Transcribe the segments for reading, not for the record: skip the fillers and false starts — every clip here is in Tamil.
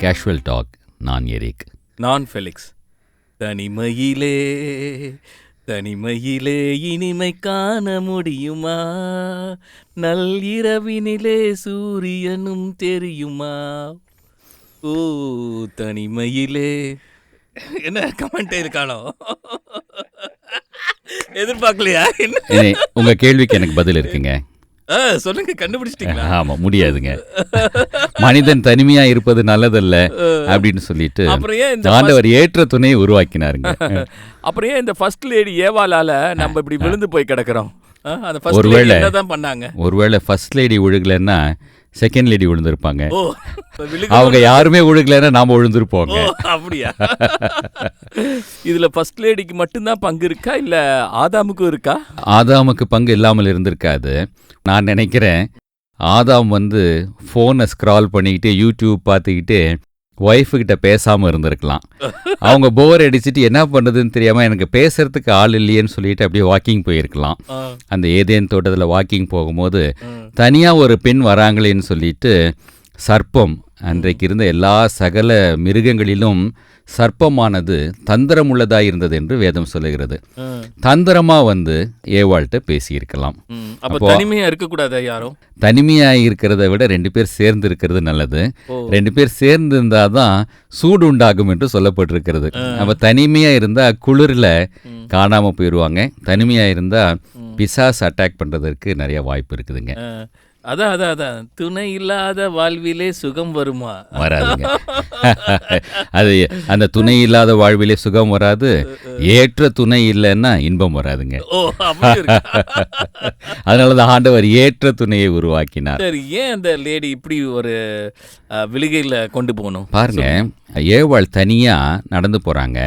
Casual talk. நான் எரிக். நான் ஃபெலிக்ஸ். தனிமையிலே தனிமையிலே இனிமை காண முடியுமா? நள்ளிரவினிலே சூரியனும் தெரியுமா? ஓ தனிமையிலே. என்ன கமெண்ட் இருக்கானோ? எதிர்பார்க்கலையா? உங்க கேள்விக்கு எனக்கு பதில் இருக்குங்க. சொல்லுங்க, கண்டுபிடிச்சிட்டீங்களா? ஆமா, முடியாதுங்க. மனிதன் தனிமையா இருப்பது நல்லதல்ல அப்படின்னு சொல்லிட்டு ஆண்டவர் ஏற்ற துணையை உருவாக்கினாருங்க. அப்புறம் ஏன் இந்த ஃபர்ஸ்ட் லேடி ஏவாளால நம்ம இப்படி விழுந்து போய் கிடக்குறோம்? ஒருவேளை ஃபர்ஸ்ட் லேடி விழுகலன்னா செகண்ட் லேடி விழுந்திருப்பாங்க. அவங்க யாருமே விழுகலன்னா நாம விழுந்திருப்போங்க. அப்படியா? இதுல ஃபர்ஸ்ட் லேடிக்கு மட்டும்தான் பங்கு இருக்கா, இல்ல ஆதாமுக்கும் இருக்கா? ஆதாமுக்கு பங்கு இல்லாமல் இருந்திருக்காது. நான் நினைக்கிறேன் ஆதாம் ஃபோனை ஸ்க்ரால் பண்ணிக்கிட்டு யூடியூப் பார்த்துக்கிட்டு ஒய்ஃபுக்கிட்ட பேசாமல் இருந்திருக்கலாம். அவங்க போர் அடிச்சுட்டு என்ன பண்ணுறதுன்னு தெரியாமல் எனக்கு பேசுறதுக்கு ஆள் இல்லையேன்னு சொல்லிட்டு அப்படியே வாக்கிங் போயிருக்கலாம். அந்த ஏதேன் தோட்டத்தில் வாக்கிங் போகும்போது தனியாக ஒரு பெண் வராங்களேன்னு சொல்லிட்டு சர்ப்பம், அன்றைக்கு இருந்த எல்லா சகல மிருகங்களிலும் சர்ப்பமானது தந்திரமுள்ளதாக இருந்தது என்று வேதம் சொல்லுகிறது. தந்திரமா ஏவாள்கிட்ட பேசியிருக்கலாம். தனிமையா இருக்கக்கூடாது. யாரும் தனிமையா இருக்கிறத விட 2 பேர் சேர்ந்து இருக்கிறது நல்லது. 2 பேர் சேர்ந்து இருந்தாதான் சூடு உண்டாகும் என்று சொல்லப்பட்டிருக்கிறது. அப்ப தனிமையா இருந்தா குளிர்ல காணாம போயிடுவாங்க. தனிமையா இருந்தா பிசாசு அட்டாக் பண்றதற்கு நிறைய வாய்ப்பு இருக்குதுங்க. அதான் துணை இல்லாத வாழ்விலே சுகம் வருமா? வராதுங்க. அது அந்த துணை இல்லாத வாழ்விலே சுகம் வராது. ஏற்ற துணை இல்லைன்னா இன்பம் வராதுங்க. அதனாலதான் ஆண்டவர் ஏற்ற துணையை உருவாக்கினார். சரி, ஏன் அந்த லேடி இப்படி ஒரு விழுகையில கொண்டு போகணும்? பாருங்க, ஏவாள் தனியா நடந்து போறாங்க.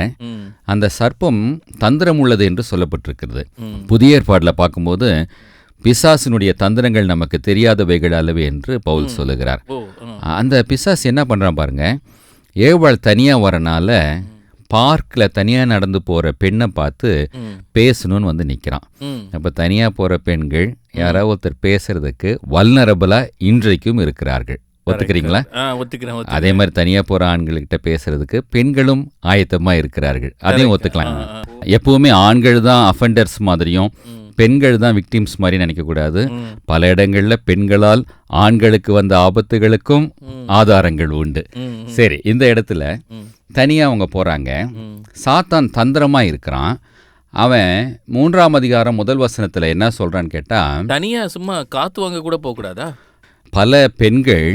அந்த சர்ப்பம் தந்திரம் உள்ளது என்று சொல்லப்பட்டிருக்கிறது. புதிய ஏற்பாடுல பார்க்கும்போது பிசாசினுடைய தந்திரங்கள் நமக்கு தெரியாதவைகள் அல்லவே என்று பவுல் சொல்லுகிறார். அந்த பிசாசு என்ன பண்ணுறான் பாருங்க, ஏவாள் தனியாக வரனால பார்க்கில் தனியாக நடந்து போகிற பெண்ணை பார்த்து பேசணும்னு நிற்கிறான். அப்போ தனியாக போகிற பெண்கள் யாராவது ஒருத்தர் பேசுறதுக்கு வல்னரபிளாக இன்றைக்கும் இருக்கிறார்கள். ஒத்துக்கிறீங்களா? ஒத்துக்கிறேன். அதே மாதிரி தனியாக போகிற ஆண்கள்கிட்ட பேசுறதுக்கு பெண்களும் ஆயத்தமாக இருக்கிறார்கள். அதையும் ஒத்துக்கலாம். எப்பவுமே ஆண்கள் தான் அஃபெண்டர்ஸ் மாதிரியும் பெண்கள் தான் விக்டிம்ஸ் மாதிரி நினைக்கக்கூடாது. பல இடங்களில் பெண்களால் ஆண்களுக்கு வந்த ஆபத்துகளுக்கும் ஆதாரங்கள் உண்டு. சரி, இந்த இடத்துல தனியாக அவங்க போகிறாங்க. சாத்தான் தந்திரமாக இருக்கிறான். அவன் 3ஆம் அதிகாரம் 1 வசனத்தில் என்ன சொல்கிறான்னு கேட்டால், தனியாக சும்மா காற்று வாங்க கூட போகக்கூடாதா? பல பெண்கள்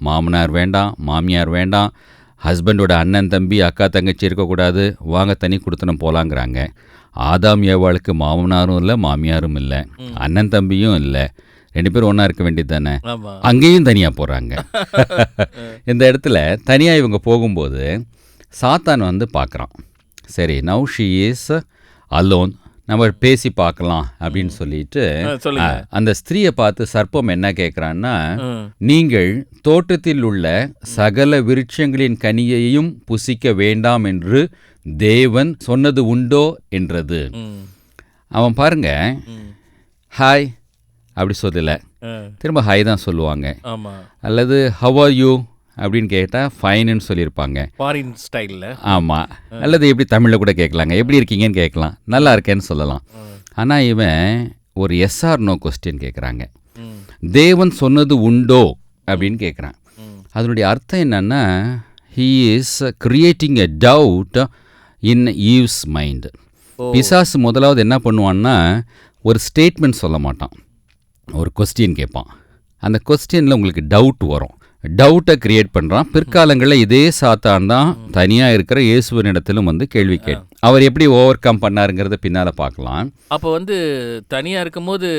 மாமனார் வேண்டாம், மாமியார் வேண்டாம், ஹஸ்பண்டோட அண்ணன் தம்பி அக்கா தங்கச்சி இருக்கக்கூடாது, வாங்க தனி கொடுத்தனம் போகலாங்கிறாங்க. ஆதாம் ஏவாளுக்கு மாமனாரும் இல்லை, மாமியாரும் இல்லை, அண்ணன் தம்பியும் இல்லை, 2 பேரும் ஒன்றா இருக்க வேண்டியது தானே. அங்கேயும் தனியாக போகிறாங்க. இந்த இடத்துல தனியாக இவங்க போகும்போது சாத்தான் பார்க்குறான். சரி, நவ் ஷி இஸ் அலோன், நம்ம பேசி பார்க்கலாம் அப்படின்னு சொல்லிட்டு அந்த ஸ்திரீயை பார்த்து சர்ப்பம் என்ன கேட்குறான்னா, நீங்கள் தோட்டத்தில் உள்ள சகல விருட்சங்களின் கனியையும் புசிக்க வேண்டாம் என்று தேவன் சொன்னது உண்டோ என்றது. அவன் பாருங்க, ஹாய் அப்படி சொல்லல, திரும்ப ஹாய் தான் சொல்லுவாங்க. அல்லது ஹவ் ஆர் யூ அப்படின்னு கேட்டால் ஃபைன்னு சொல்லியிருப்பாங்க, ஃபாரின் ஸ்டைலில். ஆமாம், அல்லது எப்படி தமிழில் கூட கேட்கலாங்க, எப்படி இருக்கீங்கன்னு கேட்கலாம், நல்லா இருக்கேன்னு சொல்லலாம். ஆனால் இவன் ஒரு எஸ்ஆர் நோ கொஸ்டின் கேட்குறாங்க. தேவன் சொன்னது உண்டோ அப்படின்னு கேட்குறான். அதனுடைய அர்த்தம் என்னன்னா, he is creating a doubt in Eve's mind. பிசாசு முதலாவது என்ன பண்ணுவான்னா, ஒரு ஸ்டேட்மெண்ட் சொல்ல மாட்டான், ஒரு கொஸ்டின் கேட்பான். அந்த கொஸ்டினில் உங்களுக்கு டவுட் வரும். டவுட்டை கிரியேட் பண்ணுறான். பிற்காலங்களில் இதே சாத்தான் தான் தனியாக இருக்கிற இயேசுவினிடத்திலும் கேள்வி கேட்டு அவர் எப்படி ஓவர் கம் பண்ணாருங்கிறத பின்னால் பார்க்கலாம். அப்போ தனியாக இருக்கும்போது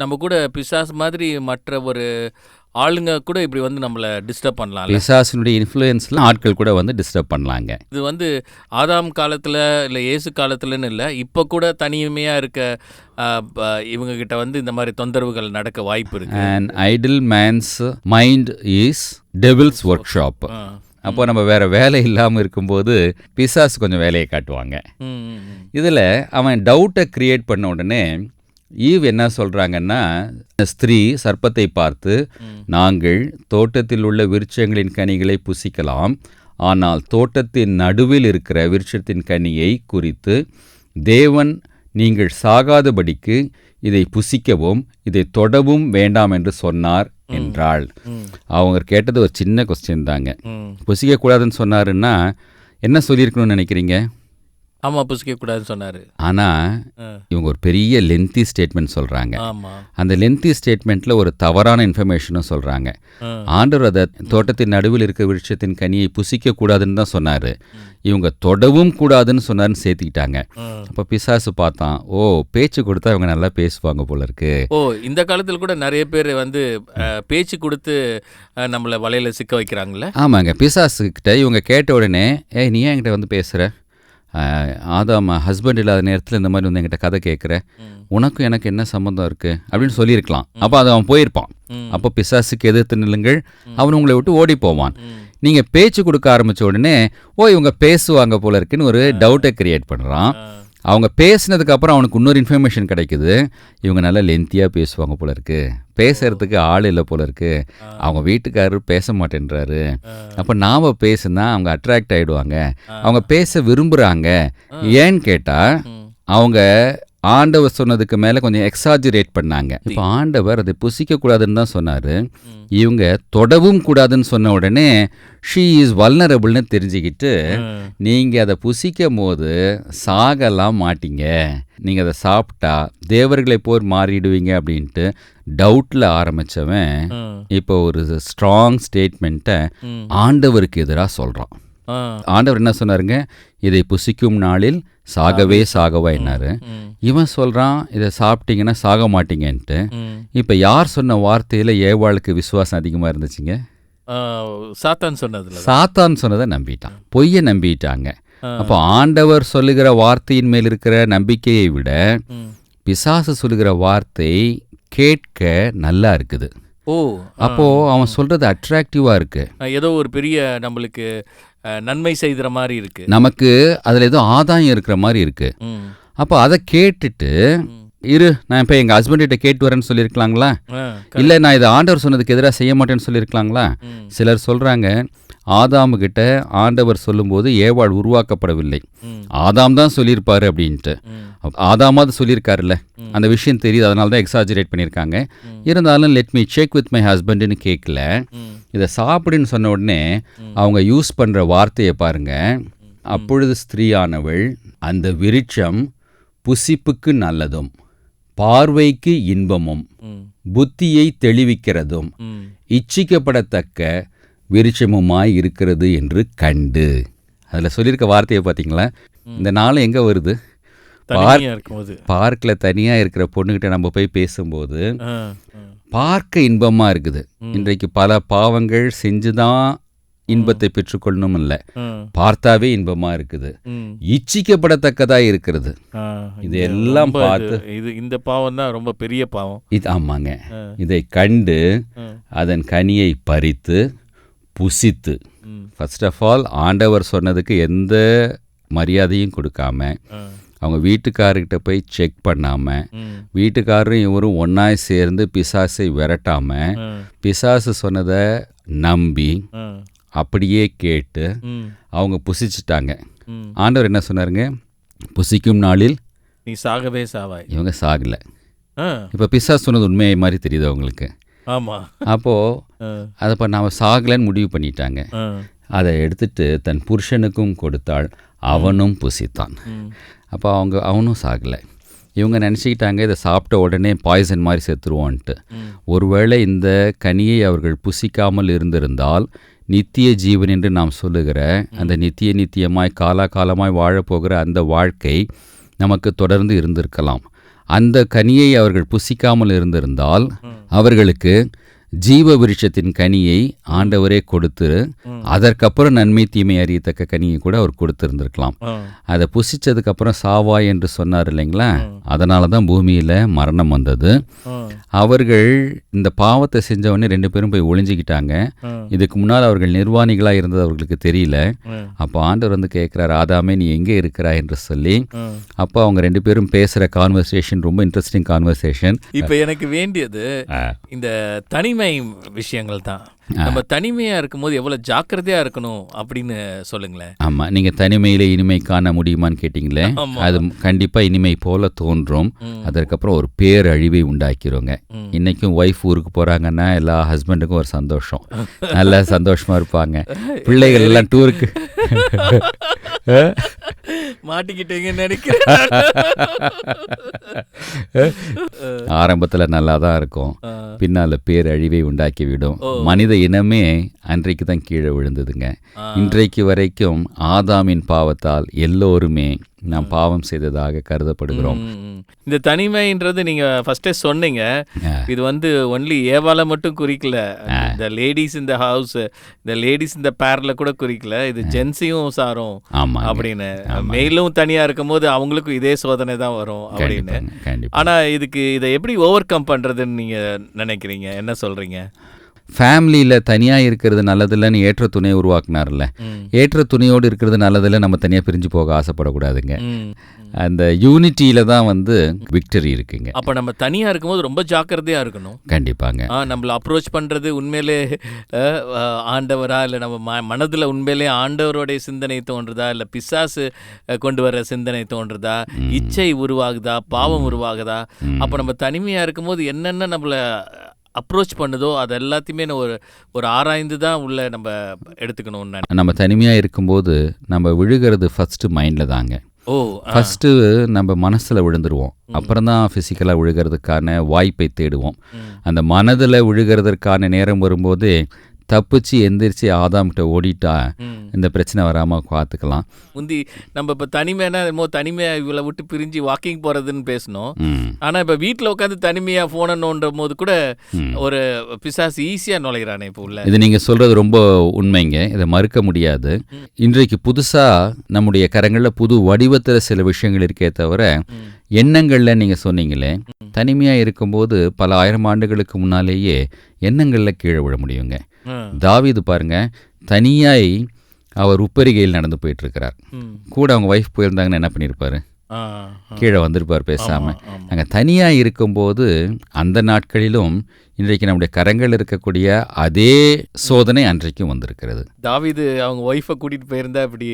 நம்ம கூட பிசாசு மாதிரி மற்ற ஒரு ஆளுங்க கூட இப்படி நம்மளை டிஸ்டர்ப் பண்ணலாம். பிசாசினுடைய இன்ஃப்ளூயன்ஸில் ஆட்கள் கூட டிஸ்டர்ப் பண்ணலாங்க. இது ஆதாம் காலத்தில் இல்லை இயேசு காலத்துலன்னு இல்லை, இப்போ கூட தனிமையாக இருக்க இவங்க கிட்ட இந்த மாதிரி தொந்தரவுகள் நடக்க வாய்ப்பு இருக்கு. An idle man's mind is devil's workshop. அப்போ நம்ம வேற வேலை இல்லாமல் இருக்கும்போது பிசாசு கொஞ்சம் வேலையை காட்டுவாங்க. இதில் அவன் டவுட்டை கிரியேட் பண்ண உடனே ஈவ் என்ன சொல்கிறாங்கன்னா, ஸ்திரீ சர்ப்பத்தை பார்த்து, நாங்கள் தோட்டத்தில் உள்ள விருட்சங்களின் கனிகளை புசிக்கலாம், ஆனால் தோட்டத்தின் நடுவில் இருக்கிற விருட்சத்தின் கனியை குறித்து தேவன் நீங்கள் சாகாதபடிக்கு இதை புசிக்கவும் இதை தொடவும் வேண்டாம் என்று சொன்னார் என்றாள். அவங்க கேட்டது ஒரு சின்ன கொஸ்டின் தாங்க. புசிக்கக்கூடாதுன்னு சொன்னாருன்னா என்ன சொல்லியிருக்கணும்னு நினைக்கிறீங்க? ஆமாம், புசிக்கக்கூடாதுன்னு சொன்னார். ஆனால் இவங்க ஒரு பெரிய லென்த்தி ஸ்டேட்மெண்ட் சொல்கிறாங்க. ஆமாம். அந்த லென்த்தி ஸ்டேட்மெண்ட்டில் ஒரு தவறான இன்ஃபர்மேஷனும் சொல்கிறாங்க. ஆண்டவர் அதை தோட்டத்தின் நடுவில் இருக்க விருட்சத்தின் கனியை புசிக்கக்கூடாதுன்னு தான் சொன்னார், இவங்க தொடவும் கூடாதுன்னு சொன்னார்னு சேர்த்துக்கிட்டாங்க. அப்போ பிசாசு பார்த்தான், ஓ பேச்சு கொடுத்தா இவங்க நல்லா பேசுவாங்க போல இருக்கு. ஓ, இந்த காலத்தில் கூட நிறைய பேர் வந்து பேச்சு கொடுத்து நம்மளை வலையில் சிக்க வைக்கிறாங்களே. ஆமாங்க, பிசாசுக்கிட்ட இவங்க கேட்ட உடனே, ஏய் நீ ஏன் என்கிட்ட வந்து பேசுகிற, ஆதாம் ஹஸ்பண்ட் இல்லாத நேரத்தில் இந்த மாதிரி வந்து என்கிட்ட கதை கேட்குற, உனக்கும் எனக்கு என்ன சம்மந்தம் இருக்குது அப்படின்னு சொல்லியிருக்கலாம். அப்போ அதை அவன் போயிருப்பான். அப்போ பிசாசுக்கு எதிர்த்து நில்லுங்கள், அவன் உங்களை விட்டு ஓடி போவான். நீங்கள் பேச்சு கொடுக்க ஆரம்பித்த உடனே, ஓ இவங்க பேசுவாங்க போல இருக்குன்னு ஒரு டவுட்டை கிரியேட் பண்ணுறான். அவங்க பேசினதுக்கப்புறம் அவனுக்கு இன்னொரு இன்ஃபர்மேஷன் கிடைக்குது, இவங்க நல்லா லென்த்தியாக பேசுவாங்க போல இருக்கு, பேசுறதுக்கு ஆள் இல்லை போல இருக்கு, அவங்க வீட்டுக்காரர் பேச மாட்டேன்றாரு, அப்போ நாம் பேசுனா அவங்க அட்ராக்ட் ஆகிடுவாங்க, அவங்க பேச விரும்புகிறாங்க. ஏன்னு கேட்டால் அவங்க ஆண்டவர் சொன்னதுக்கு மேலே கொஞ்சம் எக்ஸாஜரேட் பண்ணாங்க. இப்போ ஆண்டவர் அதை புசிக்கக்கூடாதுன்னு தான் சொன்னார், இவங்க தொடவும் கூடாதுன்னு சொன்ன உடனே ஷீ இஸ் வல்னரபிள்னு தெரிஞ்சுக்கிட்டு, நீங்கள் அதை புசிக்கும் போது சாகலாம் மாட்டீங்க, நீங்கள் அதை சாப்பிட்டா தேவர்களை போர் மாறிடுவீங்க அப்படின்ட்டு டவுட்டில் ஆரம்பித்தவன் இப்போ ஒரு ஸ்ட்ராங் ஸ்டேட்மெண்ட்டை ஆண்டவருக்கு எதிராக சொல்கிறான். ஆண்டவர் என்ன சொன்னாருங்க, இதை புசிக்கும் நாளில் சாகவே சாகவா என்னாரு. இவன் சொல்கிறான், இதை சாப்பிட்டீங்கன்னா சாக மாட்டீங்கன்ட்டு. இப்போ யார் சொன்ன வார்த்தையில் ஏவாளுக்கு விசுவாசம் அதிகமாக இருந்துச்சுங்க? சாத்தான் சொன்னதை நம்பிட்டான், பொய்யை நம்பிட்டாங்க. அப்போ ஆண்டவர் சொல்லுகிற வார்த்தையின் மேல் இருக்கிற நம்பிக்கையை விட பிசாசு சொல்லுகிற வார்த்தை கேட்க நல்லா இருக்குது. ஓ, அப்போ அவன் சொல்றது அட்ராக்டிவா இருக்கு, ஏதோ ஒரு பெரிய நம்மளுக்கு நன்மை செய்கிற மாதிரி இருக்கு, நமக்கு அதுல ஏதோ ஆதாயம் இருக்கிற மாதிரி இருக்கு. அப்போ அதை கேட்டுட்டு இரு, நான் இப்போ எங்கள் ஹஸ்பண்ட்கிட்ட கேட்டு வரேன்னு சொல்லியிருக்கலாங்களா? இல்லை நான் இதை ஆண்டவர் சொன்னதுக்கு எதிராக செய்ய மாட்டேன்னு சொல்லியிருக்கலாங்களா? சிலர் சொல்கிறாங்க, ஆதாமுக்கிட்ட ஆண்டவர் சொல்லும்போது ஏவாள் உருவாக்கப்படவில்லை, ஆதாம் தான் சொல்லியிருப்பாரு அப்படின்ட்டு. ஆதாமாவது சொல்லியிருக்காருல்ல, அந்த விஷயம் தெரியுது, அதனால தான் எக்ஸாஜரேட் பண்ணியிருக்காங்க. இருந்தாலும் let me check with my ஹஸ்பண்டுன்னு கேட்கல. இதை சாப்பிடுன்னு சொன்ன உடனே அவங்க யூஸ் பண்ணுற வார்த்தையை பாருங்க. அப்பொழுது ஸ்திரீயானவள், அந்த விருட்சம் புசிப்புக்கு நல்லதும் பார்வைக்கு இன்பமும் புத்தியை தெளிவிக்கிறதும் இச்சிக்கப்படத்தக்க விருட்சமுமாய் இருக்கிறது என்று கண்டு. அதில் சொல்லியிருக்க வார்த்தையை பார்த்தீங்களா? இந்த நாள் எங்கே வருது? பார்க்கில் தனியாக இருக்கிற பொண்ணுகிட்ட நம்ம போய் பேசும்போது பார்க்க இன்பமாக இருக்குது. இன்றைக்கு பல பாவங்கள் செஞ்சுதான் இன்பத்தை பெற்றுக்கொள்ளணும் இல்லை, பார்த்தாவே இன்பமா இருக்குது, இச்சிக்கப்படத்தக்கதா இருக்கிறது. இது எல்லாம் பார்த்து இந்த பாவம் தான் ரொம்ப பெரிய பாவம் இது. ஆமாங்க, இதை கண்டு அதன் கனியை பறித்து புசித்து, ஃபர்ஸ்ட் ஆஃப் ஆல் ஆண்டவர் சொன்னதுக்கு எந்த மரியாதையும் கொடுக்காம, அவங்க வீட்டுக்காரர்கிட்ட போய் செக் பண்ணாமல், வீட்டுக்காரரும் இவரும் ஒன்றாய் சேர்ந்து பிசாசை விரட்டாமல், பிசாசு சொன்னதை நம்பி அப்படியே கேட்டு அவங்க புசிச்சிட்டாங்க. ஆண்டவர் என்ன சொன்னாருங்க, புசிக்கும் நாளில் நீ சாகவே சாவாய். இவங்க சாகலை. இப்போ பிசாசு சொன்னது உண்மையை மாதிரி தெரியுது அவங்களுக்கு. ஆமாம். அப்போது அதை இப்போ நாம் சாகலைன்னு முடிவு பண்ணிட்டாங்க. அதை எடுத்துட்டு தன் புருஷனுக்கும் கொடுத்தாள், அவனும் புசித்தான். அப்போ அவனும் சாகலை. இவங்க நினச்சிக்கிட்டாங்க இதை சாப்பிட்ட உடனே பாய்சன் மாதிரி செத்துருவோன்ட்டு. ஒருவேளை இந்த கனியை அவர்கள் புசிக்காமல் இருந்திருந்தால் நித்திய ஜீவன் என்று நாம் சொல்லுகிற அந்த நித்தியமாய் காலாகாலமாய் வாழப்போகிற அந்த வாழ்க்கை நமக்கு தொடர்ந்து இருந்திருக்கலாம். அந்த கனியை அவர்கள் புசிக்காமல் இருந்திருந்தால் அவர்களுக்கு ஜீவ விருட்சத்தின் கனியை ஆண்டவரே கொடுத்து அதற்கப்புறம் நன்மை தீமை அறியத்தக்க கனியை கூட அவர் கொடுத்துருந்துருக்கலாம். அதை புசிச்சதுக்கப்புறம் சாவாய் என்று சொன்னார் இல்லைங்களா, அதனால தான் பூமியில் மரணம் வந்தது. அவர்கள் இந்த பாவத்தை செஞ்சவொடனே 2 பேரும் போய் ஒளிஞ்சிக்கிட்டாங்க. இதுக்கு முன்னால் அவர்கள் நிர்வாணிகளாக இருந்தது அவர்களுக்கு தெரியல. அப்போ ஆண்டவர் வந்து கேட்குறாரு, ஆதாமே நீ எங்கே இருக்கிறாய் என்று சொல்லி. அப்போ அவங்க 2 பேரும் பேசுகிற கான்வர்சேஷன் ரொம்ப இன்ட்ரெஸ்டிங் கான்வர்சேஷன். இப்போ எனக்கு வேண்டியது இந்த தனிமை விஷயங்கள் தான். நம்ம தனிமையா இருக்கும்போது எவ்வளவு ஜாக்கிரதையா இருக்கணும் அப்படின்னு சொல்லுங்களேன். ஆமா, நீங்க தனிமையில இனிமை காண முடியுமான்னு கேட்டீங்களே, அது கண்டிப்பா இனிமை போல தோன்றும். அதற்கப்புறம் ஒரு பேரழிவை உண்டாக்கிறோங்க. இன்னைக்கும் ஒய்ஃப் ஊருக்கு போறாங்கன்னா எல்லா ஹஸ்பண்டுக்கும் ஒரு சந்தோஷம், நல்ல சந்தோஷமா இருப்பாங்க. பிள்ளைகள் எல்லாம் டூருக்கு மாட்டிக்கிட்டீங்கன்னு நினைக்கிறேன். ஆரம்பத்துல நல்லா தான் இருக்கும், பின்னால பேரழிவை உண்டாக்கி விடும். மனித இனமே அன்றைக்கு தான் கீழே விழுந்ததுங்க. இன்றைக்கு வரைக்கும் ஆதாமின் பாவத்தால் எல்லோருமே நாம் பாவம் செய்ததாக கருதப்படுகிறோம். இந்த தனிமைன்றது நீங்க ஃபர்ஸ்டே சொன்னீங்க, இது வந்து ஒன்லி ஏவால மட்டும் குறிக்கல, இந்த லேடிஸ் இந்த ஹவுஸ், இந்த லேடிஸ் இந்த பேர்ல கூட குறிக்கல, இது ஜென்ஸையும் சாரும் அப்படின்னு. மேலும் தனியா இருக்கும் போது அவங்களுக்கும் இதே சோதனை தான் வரும் அப்படின்னு. ஆனா இதை எப்படி ஓவர் கம் பண்றதுன்னு நீங்க நினைக்கிறீங்க, என்ன சொல்றீங்க? ஃபேமிலியில் தனியாக இருக்கிறது நல்லதில்லைன்னு ஏற்ற துணையை உருவாக்குனார்ல, ஏற்ற துணையோடு இருக்கிறது நல்லதில்லை, நம்ம தனியாக பிரிஞ்சு போக ஆசைப்படக்கூடாதுங்க. அந்த யூனிட்டியில தான் வந்து விக்டரி இருக்குங்க. அப்போ நம்ம தனியாக இருக்கும்போது ரொம்ப ஜாக்கிரதையாக இருக்கணும். கண்டிப்பாங்க. நம்மளை அப்ரோச் பண்ணுறது உண்மையிலே ஆண்டவரா, இல்லை நம்ம மனதில் உண்மையிலே ஆண்டவருடைய சிந்தனை தோன்றுதா, இல்லை பிசாசு கொண்டு வர சிந்தனை தோன்றுதா, இச்சை உருவாகுதா, பாவம் உருவாகுதா? அப்போ நம்ம தனிமையாக இருக்கும்போது என்னென்ன நம்மளை அப்ரோச் பண்ணுதோ அது எல்லாத்தையுமே ஒரு ஆராய்ந்து தான் உள்ள நம்ம எடுத்துக்கணும். நம்ம தனிமையாக இருக்கும்போது நம்ம விழுகிறது ஃபஸ்ட்டு மைண்டில் தாங்க. ஃபஸ்ட்டு நம்ம மனசில் விழுந்துருவோம், அப்புறம் தான் ஃபிசிக்கலாக விழுகிறதுக்கான வாய்ப்பை தேடுவோம். அந்த மனதில் விழுகிறதுக்கான நேரம் வரும்போது தப்பிச்சு எந்திரிச்சு ஆதாம்கிட்ட ஓடிட்டா இந்த பிரச்சனை வராமல் பார்த்துக்கலாம். முந்தி நம்ம இப்போ தனிமையான தனிமையாக இவளை விட்டு பிரிஞ்சு வாக்கிங் போகிறதுன்னு பேசணும். ஆனால் இப்போ வீட்டில் உட்காந்து தனிமையாக ஃபோனை நோண்டும் போது கூட ஒரு பிசாசு ஈஸியாக நுழைகிறானே இப்போ உள்ள. இது நீங்கள் சொல்கிறது ரொம்ப உண்மைங்க, இதை மறுக்க முடியாது. இன்றைக்கு புதுசாக நம்முடைய கரங்களில் புது வடிவத்தில் சில விஷயங்கள் இருக்கே தவிர, எண்ணங்களில் நீங்கள் சொன்னீங்களே, தனிமையாக இருக்கும்போது பல 1000 ஆண்டுகளுக்கு முன்னாலேயே எண்ணங்களில் கீழே விழ முடியுங்க. தாவீது பாருங்க, தனியாய் அவர் உப்பரிகையில் நடந்து போயிட்டு இருக்கிறார். கூட அவங்க ஒய்ஃப் போயிருந்தாங்கன்னா என்ன பண்ணியிருப்பாரு? கீழே வந்திருப்பார் பேசாமல். நாங்கள் தனியாக இருக்கும்போது அந்த நாட்களிலும் இன்றைக்கு நம்முடைய கரங்கள் இருக்கக்கூடிய அதே சோதனை அன்றைக்கும் வந்திருக்கிறது. தாவீது அவங்க ஒய்ஃபை கூட்டிகிட்டு போயிருந்தா இப்படி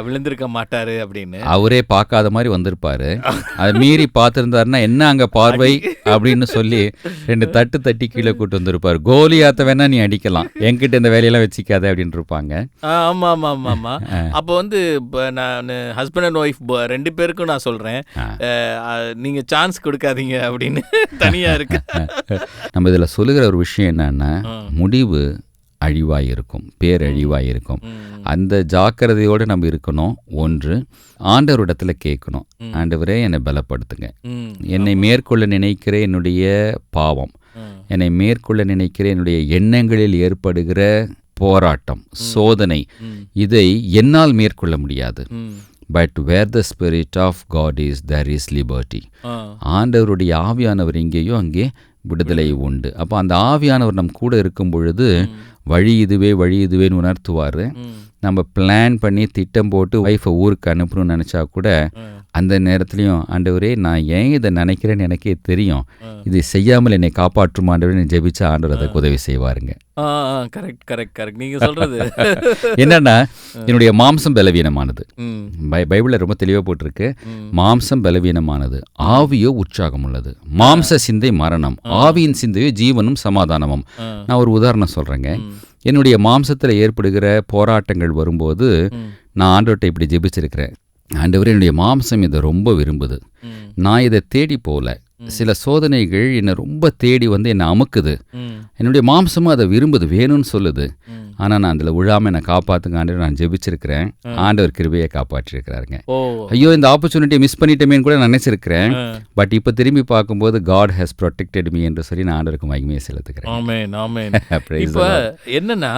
விழுந்திருக்க மாட்டாரு அப்படின்னு அவரே பார்க்காத மாதிரி வந்திருப்பாரு. அதை மீறி பார்த்துருந்தாருன்னா என்ன அங்கே பார்வை அப்படின்னு சொல்லி 2 தட்டு தட்டி கீழே கூட்டு வந்திருப்பார். கோலியாத்த வேணா நீ அடிக்கலாம், என்கிட்ட இந்த வேலையெல்லாம் வச்சுக்காத அப்படின்னு இருப்பாங்க. ஆமாம் ஆமாம் ஆமாம். அப்போ வந்து நான் ஹஸ்பண்ட் அண்ட் ஒய்ஃப் 2 பேருக்கும் நான் சொல்கிறேன், நீங்கள் சான்ஸ் கொடுக்காதீங்க அப்படின்னு தனியாக இருக்கு. நம்ம இதில் சொல்லுகிற ஒரு விஷயம் என்னன்னா, முடிவு அழிவாயிருக்கும், பேரழிவாயிருக்கும். அந்த ஜாக்கிரதையோடு நம்ம இருக்கணும். ஒன்று, ஆண்டவரிடத்துல கேட்கணும், ஆண்டவரே என்னை பலப்படுத்துங்க, என்னை மேற்கொள்ள நினைக்கிற என்னுடைய பாவம், என்னை மேற்கொள்ள நினைக்கிற என்னுடைய எண்ணங்களில் ஏற்படுகிற போராட்டம், சோதனை, இதை என்னால் மேற்கொள்ள முடியாது. But where the spirit of God is there is liberty. ஆண்டவருடைய ஆவியானவர் எங்கேயோ அங்கே விடுதலை உண்டு. அப்போ அந்த ஆவியானவர் நம் கூட இருக்கும் பொழுது வழி இதுவேன்னு உணர்த்துவார். நம்ம பிளான் பண்ணி திட்டம் போட்டு ஒய்ஃபை ஊருக்கு அனுப்பணும்னு நினச்சா கூட அந்த நேரத்துலையும் ஆண்டவரே நான் ஏன் இதை நினைக்கிறேன்னு எனக்கே தெரியும், இது செய்யாமல் என்னை காப்பாற்றும் ஆண்டவரே ஜெபிச்சா ஆண்டவர் அதுக்கு உதவி செய்வாருங்க. Correct correct correct. நீங்கள் சொல்கிறது என்னன்னா, என்னுடைய மாம்சம் பலவீனமானது. பைபிளில் ரொம்ப தெளிவாக போட்டிருக்கு, மாம்சம் பலவீனமானது, ஆவியோ உற்சாகம் உள்ளது. மாம்ச சிந்தை மரணம், ஆவியின் சிந்தையோ ஜீவனும் சமாதானமும். நான் ஒரு உதாரணம் சொல்கிறேங்க. என்னுடைய மாம்சத்தில் ஏற்படுகிற போராட்டங்கள் வரும்போது நான் ஆண்டவர்கிட்ட இப்படி ஜெபிச்சிருக்கிறேன், ஆண்டவரே என்னுடைய மாம்சம் இதை ரொம்ப விரும்புது, நான் இதை தேடி போகல, சில சோதனைகள் என்னை ரொம்ப தேடி வந்து என்னை அமுக்குது, என்னுடைய மாம்சமும் அதை விரும்புது, வேணும்னு சொல்லுது. ஆனால் நான் அதில் விழாமல் என்னை காப்பாற்றுங்க ஆண்டவர் நான் ஜெபிச்சிருக்கிறேன். ஆண்டவர் கிருபையை காப்பாற்றிருக்கிறாருங்க. ஐயோ இந்த ஆப்பர்ச்சுனிட்டியை மிஸ் பண்ணிட்டோமேன்னு கூட நினைச்சிருக்கிறேன். பட் இப்போ திரும்பி பார்க்கும்போது காட் ஹேஸ் ப்ரொடெக்டட் மீ என்று சொல்லி நான் ஆண்டவருக்கு மகிமையை செலுத்துக்கிறேன். இப்போ என்னன்னா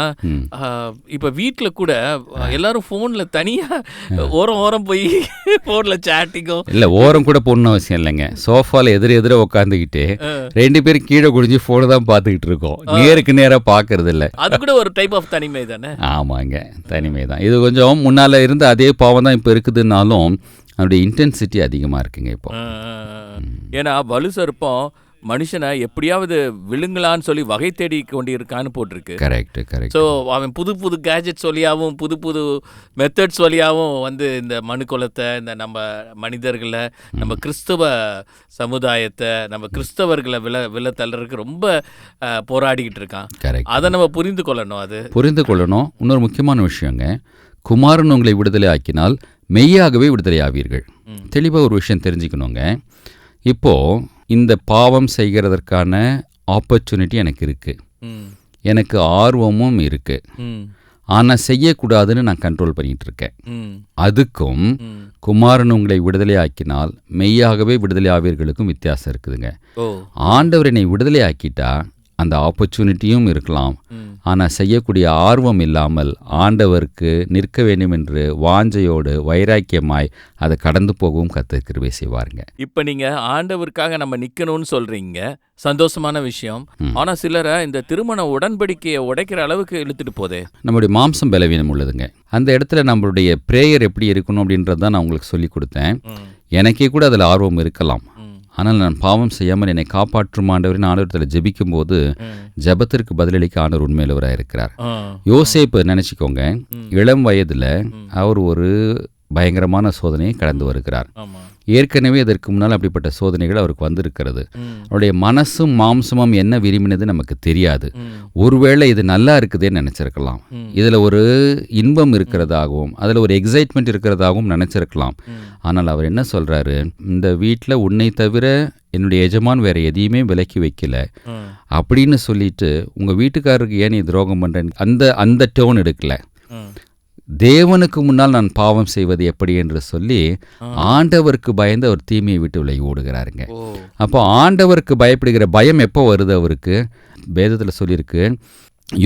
இப்போ வீட்டில் கூட எல்லாரும் ஃபோனில் தனியாக ஓரம் போய் ஃபோனில் சேட்டிங்கோ இல்லை, ஓரம் கூட போடணும் அவசியம் இல்லைங்க. சோஃபாவில் எதிர உட்காந்துக்கிட்டு 2 பேரும் கீழே குடிஞ்சு ஃபோனை தான் பார்த்துக்கிட்டு இருக்கோம், நேருக்கு நேராக பார்க்கறது இல்லை. அது கூட ஒரு டைப் ஆஃப் தனிமை தானே? ஆமாங்க, தனிமை தான். இது கொஞ்சம் முன்னால் இருந்த அதே பாவம் தான் இப்போ இருக்குதுன்னாலும் அதோடைய இன்டென்சிட்டி அதிகமாக இருக்குங்க இப்போ. ஏன்னா வலு சர்ப்பம் மனுஷனை எப்படியாவது விழுங்கலான்னு சொல்லி வகை தேடி கொண்டு இருக்கான்னு போட்டிருக்கு. கரெக்ட். ஸோ அவன் புது கேஜெட்ஸ் வழியாகவும் புது மெத்தட்ஸ் வழியாகவும் வந்து இந்த மனு குலத்தை, இந்த நம்ம மனிதர்களை, நம்ம கிறிஸ்தவ சமுதாயத்தை, நம்ம கிறிஸ்தவர்களை வில தள்ளுறதுக்கு ரொம்ப போராடிக்கிட்டு இருக்கான். கரெக்ட். அதை நம்ம புரிந்து கொள்ளணும். இன்னொரு முக்கியமான விஷயங்க, குமாரன் உங்களை விடுதலை ஆக்கினால் மெய்யாகவே விடுதலை ஆவீர்கள். தெளிவாக ஒரு விஷயம் தெரிஞ்சுக்கணுங்க. இப்போது இந்த பாவம் செய்கிறதற்கான ஆப்பர்ச்சுனிட்டி எனக்கு இருக்குது, எனக்கு ஆர்வமும் இருக்குது. ஆனால் செய்யக்கூடாதுன்னு நான் கண்ட்ரோல் பண்ணிகிட்டு இருக்கேன். அதுக்கும் குமாரன் உங்களை விடுதலை ஆக்கினால் மெய்யாகவே விடுதலை ஆவீர்களுக்கும் வித்தியாசம் இருக்குதுங்க. ஆண்டவர் என்னை விடுதலை ஆக்கிட்டா அந்த ஆப்பர்ச்சுனிட்டியும் இருக்கலாம், ஆனால் செய்யக்கூடிய ஆர்வம் இல்லாமல் ஆண்டவருக்கு நிற்க வேண்டும் என்று வாஞ்சையோடு வைராக்கியமாய் அதை கடந்து போகவும் கர்த்தர் கிருபை செய்வாருங்க. இப்போ நீங்கள் ஆண்டவருக்காக நம்ம நிற்கணும்னு சொல்கிறீங்க, சந்தோஷமான விஷயம். ஆனால் சிலரை இந்த திருமண உடன்படிக்கையை உடைக்கிற அளவுக்கு இழுத்துட்டு போதே. நம்மளுடைய மாம்சம் பலவீனம் உள்ளதுங்க. அந்த இடத்துல நம்மளுடைய ப்ரேயர் எப்படி இருக்கணும் அப்படின்றத நான் உங்களுக்கு சொல்லி கொடுத்தேன். எனக்கே கூட அதில் ஆர்வம் இருக்கலாம், ஆனால் நான் பாவம் செய்யாமல் என்னை காப்பாற்றும் ஆண்டவரின் ஆண்டவரத்தில் ஜெபிக்கும் போது ஜெபத்திற்கு பதிலளிக்க ஆண்டவர் உண்மையிலவராக இருக்கிறார். யோசேப்பு நினச்சிக்கோங்க, இளம் வயதில் அவர் ஒரு பயங்கரமான சோதனையை கடந்து வருகிறார். ஏற்கனவே அதற்கு முன்னால் அப்படிப்பட்ட சோதனைகள் அவருக்கு வந்திருக்கிறது. அவருடைய மனசும் மாம்சமும் என்ன விரும்பினது நமக்கு தெரியாது. ஒருவேளை இது நல்லா இருக்குதேன்னு நினச்சிருக்கலாம், இதில் ஒரு இன்பம் இருக்கிறதாகவும் அதில் ஒரு எக்ஸைட்மெண்ட் இருக்கிறதாகவும் நினச்சிருக்கலாம். ஆனால் அவர் என்ன சொல்கிறாரு, இந்த வீட்டில் உன்னை தவிர என்னுடைய எஜமான் வேற எதையுமே விலக்கி வைக்கல அப்படின்னு சொல்லிட்டு உங்கள் வீட்டுக்காரருக்கு ஏன் நீ துரோகம் பண்ணுறேன்னு அந்த டோன் எடுக்கல. தேவனுக்கு முன்னால் நான் பாவம் செய்வது எப்படி என்று சொல்லி ஆண்டவருக்கு பயந்து அவர் தீமையை விட்டு விலகி ஓடுகிறாருங்க. அப்போ ஆண்டவருக்கு பயப்படுகிற பயம் எப்போ வருது அவருக்கு? வேதத்தில் சொல்லியிருக்கு,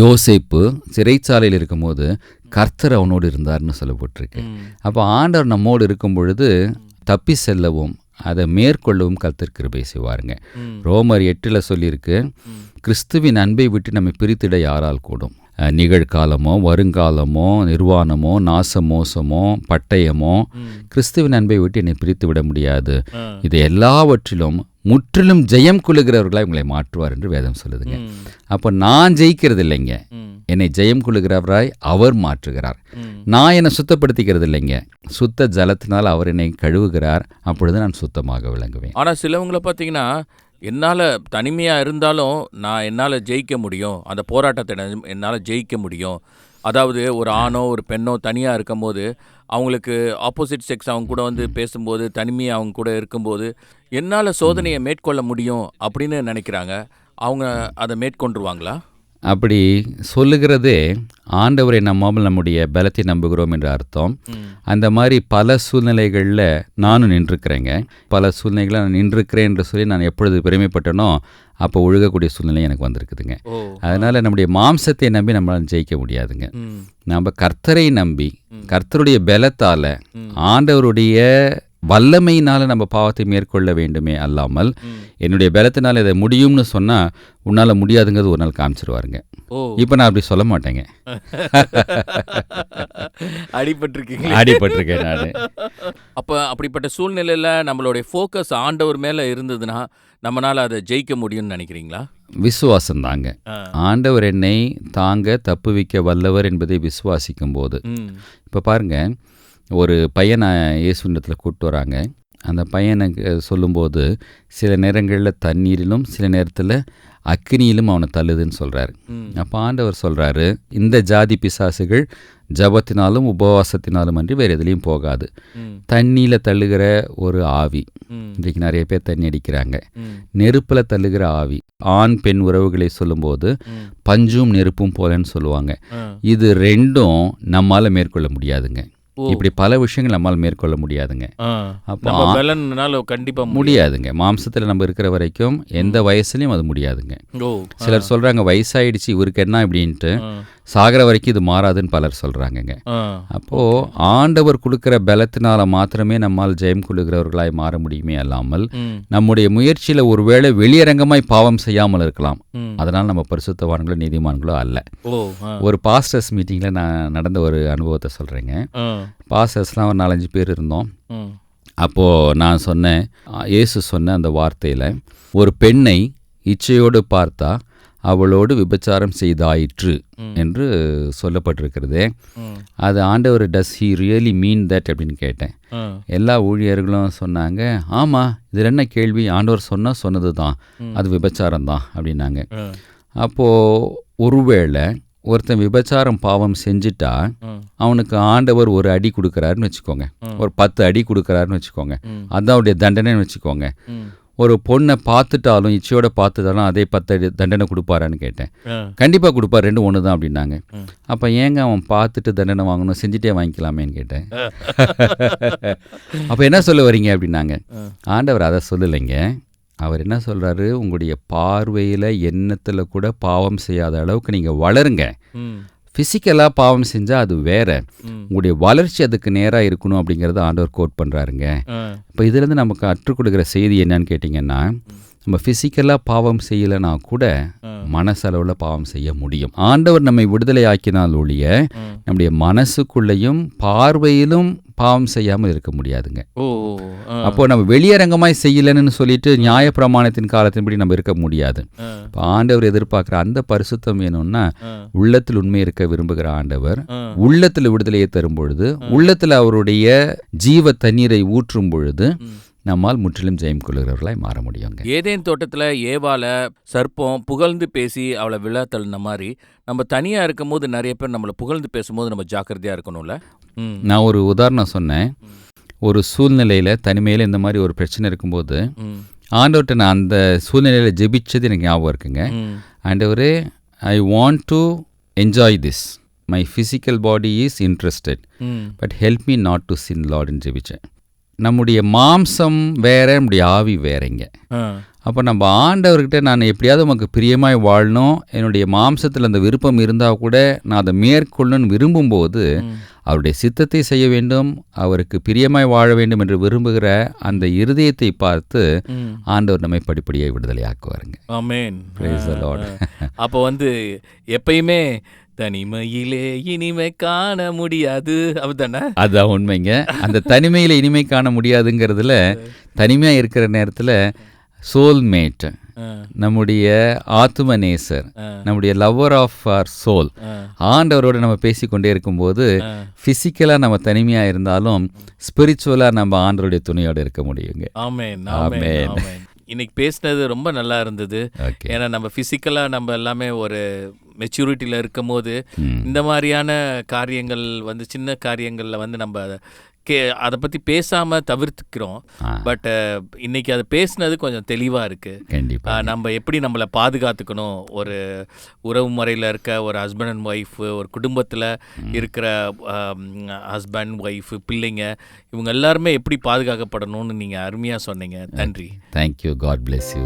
யோசேப்பு சிறைச்சாலையில் இருக்கும்போது கர்த்தர் அவனோடு இருந்தார்னு சொல்லப்பட்டிருக்கு. அப்போ ஆண்டவர் நம்மோடு இருக்கும் பொழுது தப்பி செல்லவும் அதை மேற்கொள்ளவும் கர்த்தர் கிருபை செய்வாருங்க. ரோமர் 8 சொல்லியிருக்கு, கிறிஸ்துவின் அன்பை விட்டு நம்மை பிரித்திட யாரால் கூடும்? நிகழ்காலமோ வருங்காலமோ நிர்வாணமோ நாச மோசமோ பட்டயமோ கிறிஸ்துவின் அன்பை விட்டு என்னை பிரித்து விட முடியாது. இது எல்லாவற்றிலும் முற்றிலும் ஜெயம் கொள்ளுகிறவர்களாக உங்களை மாற்றுவார் என்று வேதம் சொல்லுதுங்க. அப்போ நான் ஜெயிக்கிறது இல்லைங்க, என்னை ஜெயம் கொள்ளுகிறவராய் அவர் மாற்றுகிறார். நான் என்னை சுத்தப்படுத்திக்கிறது இல்லைங்க, சுத்த ஜலத்தினால் அவர் என்னை கழுவுகிறார். அப்பொழுது நான் சுத்தமாக விளங்குவேன். ஆனால் சிலவங்களை பார்த்தீங்கன்னா, என்னால் தனிமையாக இருந்தாலும் என்னால் ஜெயிக்க முடியும், அந்த போராட்டத்தை என்னால் ஜெயிக்க முடியும். அதாவது ஒரு ஆணோ ஒரு பெண்ணோ தனியாக இருக்கும்போது அவங்களுக்கு ஆப்போசிட் செக்ஸ் அவங்க கூட வந்து பேசும்போது, தனிமையாக அவங்க கூட இருக்கும்போது என்னால் சோதனையை மேற்கொள்ள முடியும் அப்படின்னு நினைக்கிறாங்க. அவங்க அதை மேற்கொண்டுருவாங்களா? அப்படி சொல்லுகிறதே ஆண்டவரை நம்பாமல் நம்முடைய பலத்தை நம்புகிறோம் என்ற அர்த்தம். அந்த மாதிரி பல சூழ்நிலைகளில் நானும் நின்றுக்கிறேங்க. பல சூழ்நிலைகளில் நான் நின்றுக்கிறேன் என்று சொல்லி நான் எப்பொழுது பெருமைப்பட்டனோ அப்போ ஒழுகக்கூடிய சூழ்நிலை எனக்கு வந்திருக்குதுங்க. அதனால் நம்முடைய மாம்சத்தை நம்பி நம்மளால் ஜெயிக்க முடியாதுங்க. நம்ம கர்த்தரை நம்பி கர்த்தருடைய பலத்தால் ஆண்டவருடைய வல்லமையினால் நம்ம பாவத்தை மேற்கொள்ள வேண்டுமே அல்லாமல் என்னுடைய பலத்தினால் இதை முடியும்னு சொன்னால் உன்னால் முடியாதுங்கிறது ஒரு நாள் காமிச்சிருவாருங்க. இப்போ நான் அப்படி சொல்ல மாட்டேங்க. அடிபட்டிருக்கேன் நான். அப்போ அப்படிப்பட்ட சூழ்நிலையில் நம்மளுடைய ஃபோக்கஸ் ஆண்டவர் மேலே இருந்ததுன்னா நம்மளால் அதை ஜெயிக்க முடியும்னு நினைக்கிறீங்களா? விசுவாசம் தாங்க. ஆண்டவர் என்னை தாங்க தப்புவிக்க வல்லவர் என்பதை விசுவாசிக்கும் போது, இப்போ பாருங்கள், ஒரு பையனை இயேசுவிடத்தில் கூப்பிட்டு வராங்க. அந்த பையனுக்கு சொல்லும்போது சில நேரங்களில் தண்ணீரிலும் சில நேரத்தில் அக்கினியிலும் அவனை தள்ளுதுன்னு சொல்கிறாரு. அப்போ ஆண்டவர் சொல்கிறாரு, இந்த ஜாதி பிசாசுகள் ஜபத்தினாலும் உபவாசத்தினாலும் அன்றி வேறு எதுலேயும் போகாது. தண்ணியில் தள்ளுகிற ஒரு ஆவி, இன்றைக்கு நிறைய பேர் தண்ணி அடிக்கிறாங்க. நெருப்பில் தள்ளுகிற ஆவி, ஆண் பெண் உறவுகளை சொல்லும்போது பஞ்சும் நெருப்பும் போலன்னு சொல்லுவாங்க. ஆ. இது ரெண்டும் நம்மால் மேற்கொள்ள முடியாதுங்க. ஓ. இப்படி பல விஷயங்கள் நம்மால் மேற்கொள்ள முடியாதுங்க. ஆ. அப்போ நம்ம பலன்னால கண்டிப்பா முடியாதுங்க. மாம்சத்தில் நம்ம இருக்கிற வரைக்கும் எந்த வயசுலையும் அது முடியாதுங்க. ஓ. சிலர் சொல்கிறாங்க வயசாயிடுச்சு இவருக்கு என்ன இப்படின்ட்டு, ஆ. சாகிற வரைக்கும் இது மாறாதுன்னு பலர் சொல்கிறாங்கங்க. ஆ. அப்போது ஆண்டவர் கொடுக்குற பலத்தினால மாத்திரமே நம்மால் ஜெயம் கொள்ளுகிறவர்களாய் மாற முடியுமே அல்லாமல், ம். நம்முடைய முயற்சியில் ஒருவேளை வெளியரங்கமாய் பாவம் செய்யாமல் இருக்கலாம். ம். அதனால் நம்ம பரிசுத்தவான்களோ நீதிமான்களோ அல்ல. ஓ. ஆ. ஒரு பாஸ்டர்ஸ் மீட்டிங்கில் நான் நடந்த ஒரு அனுபவத்தை சொல்கிறேங்க. ஆ. பாஸ்டர்ஸ்லாம் ஒரு 4-5 பேர் இருந்தோம். ம். அப்போது நான் சொன்னேன், இயேசு சொன்ன அந்த வார்த்தையில், ஒரு பெண்ணை இச்சையோடு பார்த்தா அவளோடு விபச்சாரம் செய்தாயிற்று என்று சொல்லப்பட்டிருக்கிறது. ம். அது ஆண்டவர் does he really mean that அப்படின்னு கேட்டேன். ஆ. எல்லா ஊழியர்களும் சொன்னாங்க, ஆமாம் இதில் என்ன கேள்வி, ஆண்டவர் சொன்னது தான், அது விபச்சாரம் தான் அப்படின்னாங்க. ஆ. அப்போது ஒருவேளை ஒருத்தன் விபச்சாரம் பாவம் செஞ்சிட்டா அவனுக்கு ஆண்டவர் ஒரு அடி கொடுக்குறாருன்னு வச்சுக்கோங்க, ஒரு 10 அடி கொடுக்குறாருன்னு வச்சுக்கோங்க, அதுதான் அவருடைய தண்டனைன்னு வச்சுக்கோங்க. ஒரு பொண்ணை பார்த்துட்டாலும் இச்சையோட பார்த்துட்டாலும் அதே 10 அடி தண்டனை கொடுப்பாரான்னு கேட்டேன். கண்டிப்பாக கொடுப்பார், 2 ஒன்று தான் அப்படின்னாங்க. அப்போ ஏங்க அவன் பார்த்துட்டு தண்டனை வாங்கணும், செஞ்சுட்டே வாங்கிக்கலாமேன்னு கேட்டேன். அப்போ என்ன சொல்ல வரீங்க அப்படின்னாங்க. ஆண்டவர் அதை சொல்லலைங்க. அவர் என்ன சொல்கிறாரு, உங்களுடைய பார்வையில் எண்ணத்தில் கூட பாவம் செய்யாத அளவுக்கு நீங்கள் வளருங்க. ஃபிசிக்கலாக பாவம் செஞ்சால் அது வேற, உங்களுடைய வளர்ச்சி அதுக்கு நேராக இருக்கணும் அப்படிங்கிறத ஆண்டவர் கோட் பண்ணுறாருங்க. இப்போ இதுலேருந்து நமக்கு கற்றுக் கொடுக்குற செய்தி என்னன்னு கேட்டிங்கன்னா, நம்ம ஃபிசிக்கலாக பாவம் செய்யலைன்னா கூட மனசளவில் பாவம் செய்ய முடியும். ஆண்டவர் நம்மை விடுதலை ஆக்கினால் ஒழிய நம்முடைய மனசுக்குள்ளேயும் பார்வையிலும் பாவம் செய்யாமல் இருக்க முடியாதுங்க. அப்போ நம்ம வெளியரங்கமாய் செய்யலன்னு சொல்லிட்டு நியாயப்பிரமாணத்தின் காலத்தின்படி நம்ம இருக்க முடியாது. இப்போ ஆண்டவர் எதிர்பார்க்குற அந்த பரிசுத்தம் வேணும்னா உள்ளத்தில் உண்மை இருக்க விரும்புகிற ஆண்டவர் உள்ளத்தில் விடுதலையை தரும் பொழுது, உள்ளத்தில் அவருடைய ஜீவ தண்ணீரை ஊற்றும் பொழுது நம்மால் முற்றிலும் ஜெயம் கொள்ளுகிறவர்களாய் மாற முடியுங்க. ஏதேன் தோட்டத்தில் ஏவால சர்ப்பம் புகழ்ந்து பேசி அவளை விழா தள்ளின மாதிரி நம்ம தனியாக இருக்கும் போது நிறைய பேர் நம்மளை புகழ்ந்து பேசும்போது நம்ம ஜாக்கிரதையாக இருக்கணும்ல. நான் ஒரு உதாரணம் சொன்னேன். ஒரு சூழ்நிலையில் தனிமையில் இந்த மாதிரி ஒரு பிரச்சனை இருக்கும்போது ஆண்டவர்கிட்ட நான் அந்த சூழ்நிலையில் ஜெபிச்சது எனக்கு ஞாபகம் இருக்குங்க. ஆண்டவரே, I want to enjoy this, my physical body is interested, but help me not to sin லார்ட்னு ஜெபிச்சேன். நம்முடைய மாம்சம் வேற, நம்முடைய ஆவி வேறங்க. அப்போ நம்ம ஆண்டவர்கிட்ட நான் எப்படியாவது உமக்கு பிரியமாய் வாழணும், என்னுடைய மாம்சத்தில் அந்த விருப்பம் இருந்தால் கூட நான் அதை மேற்கொள்ளணும்னு விரும்பும்போது அவருடைய சித்தத்தை செய்ய வேண்டும், அவருக்கு பிரியமாய் வாழ வேண்டும் என்று விரும்புகிற அந்த இருதயத்தை பார்த்து ஆண்டவர் நம்மை படிப்படியாக விடுதலை ஆக்குவாருங்க. ஆமென். Praise the Lord. அப்போ எப்பயுமே தனிமையிலே இனிமை காண முடியாது அப்படித்தானே? அதுதான் உண்மைங்க. அந்த தனிமையில் இனிமை காண முடியாதுங்கிறதுல, தனிமையாக இருக்கிற நேரத்தில் சோல்மேட், நம்முடைய ஆத்தும நேசர், நம்முடைய லவ்வர் ஆஃப் அவர் சோல் ஆண்டவரோடு நம்ம பேசிக்கொண்டே இருக்கும்போது ஃபிசிக்கலாக நம்ம தனிமையாக இருந்தாலும் ஸ்பிரிச்சுவலாக நம்ம ஆண்டவருடைய துணையோடு இருக்க முடியுங்க. ஆமென். ஆமென். ஆமென். இன்னைக்கு பேசினது ரொம்ப நல்லா இருந்தது. ஏன்னா நம்ம ஃபிசிக்கலாக நம்ம எல்லாமே ஒரு மெச்சூரிட்டியில் இருக்கும் போது இந்த மாதிரியான காரியங்கள் சின்ன காரியங்களில் நம்ம அதை பற்றி பேசாமல் தவிர்த்துக்கிறோம். பட் இன்னைக்கு அதை பேசினது கொஞ்சம் தெளிவாக இருக்குது. நம்ம எப்படி நம்மளை பாதுகாத்துக்கணும், ஒரு உறவு முறையில் இருக்க ஒரு ஹஸ்பண்ட் அண்ட் ஒய்ஃபு, ஒரு குடும்பத்தில் இருக்கிற ஹஸ்பண்ட் ஒய்ஃபு, பிள்ளைங்க, இவங்க எல்லாருமே எப்படி பாதுகாக்கப்படணும்னு நீங்கள் அருமையாக சொன்னீங்க. நன்றி. தேங்க்யூ. God bless you.